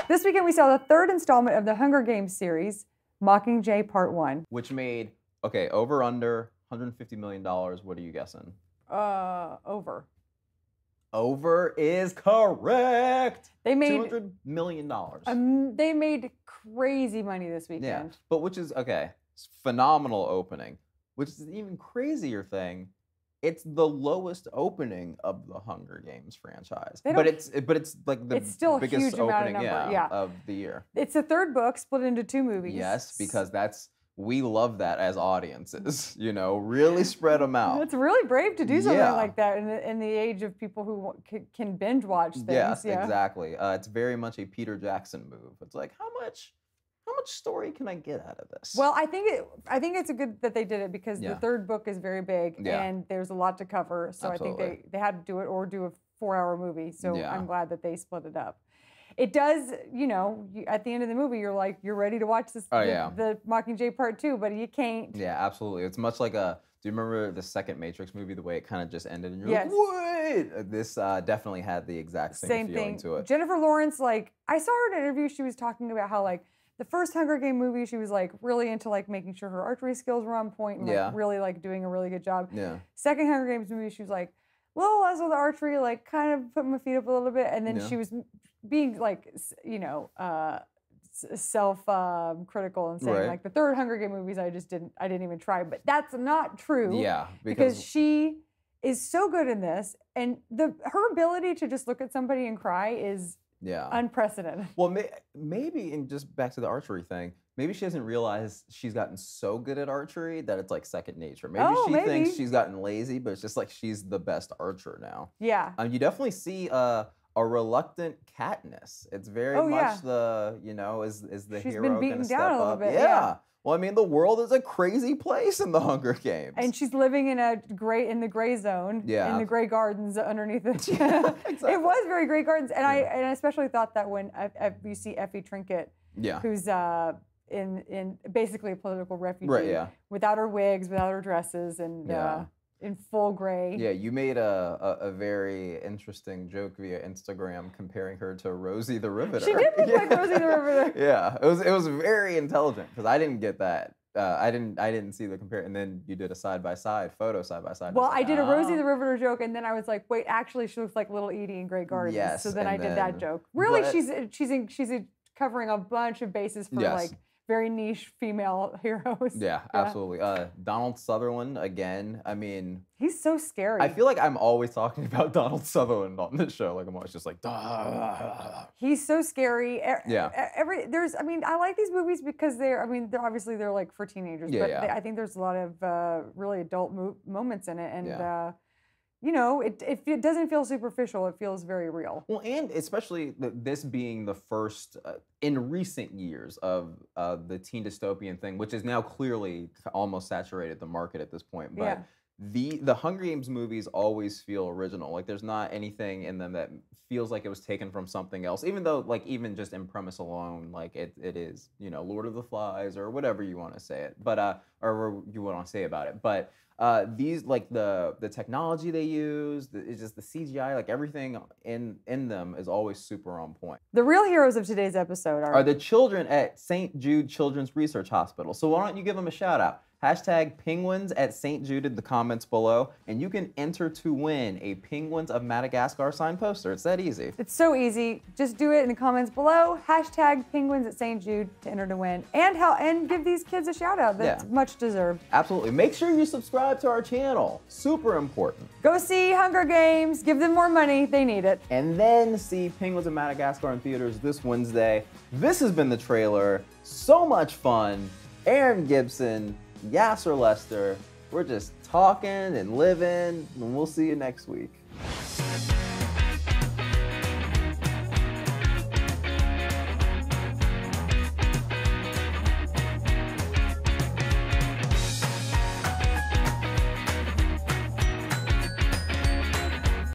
This weekend we saw the third installment of the Hunger Games series, Mockingjay Part 1. Which made, okay, over under $150 million. What are you guessing? Over. Over is correct. They made $200 million. They made crazy money this weekend. Yeah, but which is, okay, it's phenomenal opening. Which is an even crazier thing. It's the lowest opening of the Hunger Games franchise. But it's like the still biggest huge amount opening of number, of the year. It's the third book split into 2 movies. Yes, because we love that as audiences, you know, really spread them out. It's really brave to do something like that in the age of people who can binge watch things. Yes, exactly. It's very much a Peter Jackson move. It's like, how much story can I get out of this? Well, I think it's a good that they did it because the third book is very big and there's a lot to cover. So Absolutely. I think they had to do it or do a 4-hour movie. So I'm glad that they split it up. It does, you know, at the end of the movie, you're like, you're ready to watch this, the Mockingjay Part 2, but you can't. Yeah, absolutely. It's much like do you remember the second Matrix movie, the way it kind of just ended and you're like, what? This definitely had the exact same feeling to it. Jennifer Lawrence, like, I saw her in an interview, she was talking about how, like, the first Hunger Game movie, she was like really into like making sure her archery skills were on point and like really like doing a really good job. Yeah. Second Hunger Games movie, she was like a little less with the archery, like kind of put my feet up a little bit, and then she was being like, you know, self-critical and saying like the third Hunger Game movies I didn't even try, but that's not true. Yeah, because she is so good in this, and her ability to just look at somebody and cry is unprecedented. Well, maybe, and just back to the archery thing, maybe she doesn't realize she's gotten so good at archery that it's like second nature. Maybe she thinks she's gotten lazy, but it's just like she's the best archer now. Yeah. You definitely see a reluctant Katniss. It's very much the, you know, is the she's hero been beaten gonna down step a little up? bit. Yeah. Well, I mean, the world is a crazy place in the Hunger Games. And she's living in the gray zone, in the gray gardens underneath it. Exactly. It was very Grey Gardens, and I especially thought that when you see Effie Trinket, who's in basically a political refugee, without her wigs, without her dresses, and in full gray. Yeah, you made a very interesting joke via Instagram comparing her to Rosie the Riveter. She did look like Rosie the Riveter. Yeah, it was very intelligent because I didn't get that. I didn't see the compare, and then you did a photo side by side. Well, I did a Rosie the Riveter joke, and then I was like, wait, actually, she looks like Little Edie in Grey Gardens. Yes. So then I did that joke. Really, she's covering a bunch of bases for like very niche female heroes. Yeah, absolutely. Donald Sutherland, again, I mean... He's so scary. I feel like I'm always talking about Donald Sutherland on this show. Like, I'm always just like... He's so scary. I mean, I like these movies because they're obviously like for teenagers, but I think there's a lot of really adult moments in it, and... you know, it doesn't feel superficial. It feels very real. Well, and especially this being the first in recent years of the teen dystopian thing, which is now clearly almost saturated the market at this point. But the Hunger Games movies always feel original. Like there's not anything in them that feels like it was taken from something else. Even though, like, even just in premise alone, like it is, you know, Lord of the Flies or whatever you want to say it. But or you want to say about it. But these, like the technology they use, it's just the CGI, like everything in them is always super on point. The real heroes of today's episode are the children at St. Jude Children's Research Hospital. So why don't you give them a shout out? Hashtag Penguins at St. Jude in the comments below, and you can enter to win a Penguins of Madagascar signed poster. It's that easy. It's so easy. Just do it in the comments below. Hashtag Penguins at St. Jude to enter to win, and give these kids a shout out. That's much deserved. Absolutely. Make sure you subscribe to our channel. Super important. Go see Hunger Games. Give them more money. They need it. And then see Penguins of Madagascar in theaters this Wednesday. This has been the trailer. So much fun. Erin Gibson, Yassir Lester, we're just talking and living, and we'll see you next week.